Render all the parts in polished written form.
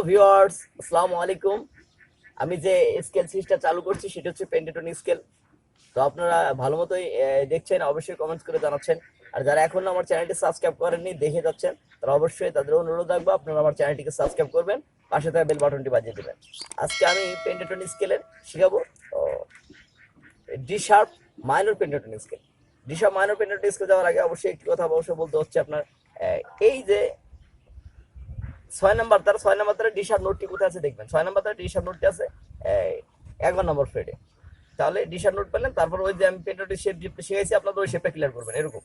Viewers, আসসালামু আলাইকুম। আমি যে স্কেল সিরিজটা চালু করছি সেটা হচ্ছে পেন্টাটনিক স্কেল। তো আপনারা ভালো মতোই দেখছেন, অবশ্যই কমেন্টস করে জানাচ্ছেন। আর যারা এখনো আমার চ্যানেলটি সাবস্ক্রাইব করেননি, দেখে যাচ্ছেন, তারা অবশ্যই তাদের অনুরোধ রাখবো আপনারা আমার চ্যানেলটিকে সাবস্ক্রাইব করবেন, পাশে থাকা বেল বাটনটি বাজিয়ে দেবেন। আজকে আমি পেন্টাটনিক স্কেলের শিখাবো D sharp minor pentatonic scale. D sharp minor pentatonic scale যাওয়ার আগে অবশ্যই একটি কথা অবশ্যই বলতে হচ্ছে আপনার, এই যে 6 নাম্বার তার 6 নাম্বার তারা ডি শার্প নোটটি কোথায় আছে দেখবেন। 6 নাম্বার তারা ডি শার্প নোটটি আছে 11 নম্বর ফ্রেডে। তাহলে ডি শার্প নোট পেলেন, তারপর ওই যে আমি পেন্টাটনিক শেপ যেটা শিখাইছি আপনাদের ওই শেপটা ক্লিয়ার করবেন এরকম।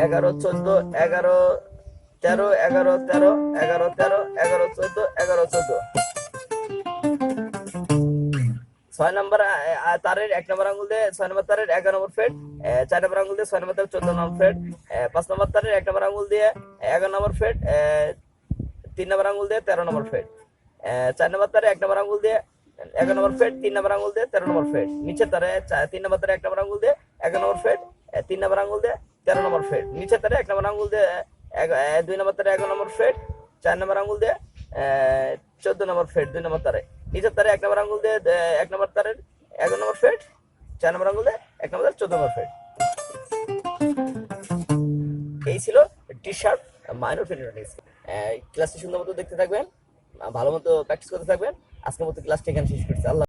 11 14 11 13 11 13 11 13 11 14 11 14। 6 নাম্বার তারের 1 নম্বর আঙুল দিয়ে 6 নম্বর তারের 11 নম্বর ফ্রেট, 4 নম্বর আঙুল দিয়ে 6 নম্বর তারের 14 নম্বর ফ্রেট, 5 নম্বর তারের 1 নম্বর আঙুল দিয়ে 11 নম্বর ফ্রেট, 3 নম্বর আঙুল দিয়ে 13 নম্বর ফ্রেট, 4 নম্বর তারে 1 নম্বর আঙুল দিয়ে 11 নম্বর ফ্রেট, 3 নম্বর আঙুল দিয়ে 13 নম্বর ফ্রেট, নিচের তারে 3 নম্বর তারে 1 নম্বর আঙুল দিয়ে 11 নম্বর ফ্রেট, 3 নম্বর আঙুল দিয়ে 13 নম্বর ফ্রেট, নিচের তারে 1 নম্বর আঙুল দিয়ে 2 নম্বর তারে 11 নম্বর ফ্রেট, 4 নম্বর আঙুল দিয়ে 14 নম্বর ফ্রেট, 2 নম্বর তারে, নিচের তারে 1 নম্বর আঙুল দিয়ে 1 নম্বর তারের 11 নম্বর ফ্রেট, 4 নম্বর আঙুল দিয়ে 1 নম্বর তারের 14 নম্বর ফ্রেট। এই ছিল ডি শার্প মাইনর পেন্টাটনিক। ক্লাসটি সুন্দর মতো দেখতে থাকবেন, ভালো মতো প্র্যাকটিস করতে থাকবেন। আজকের মতো ক্লাসটি এখানে শেষ করছি। আল্লাহ।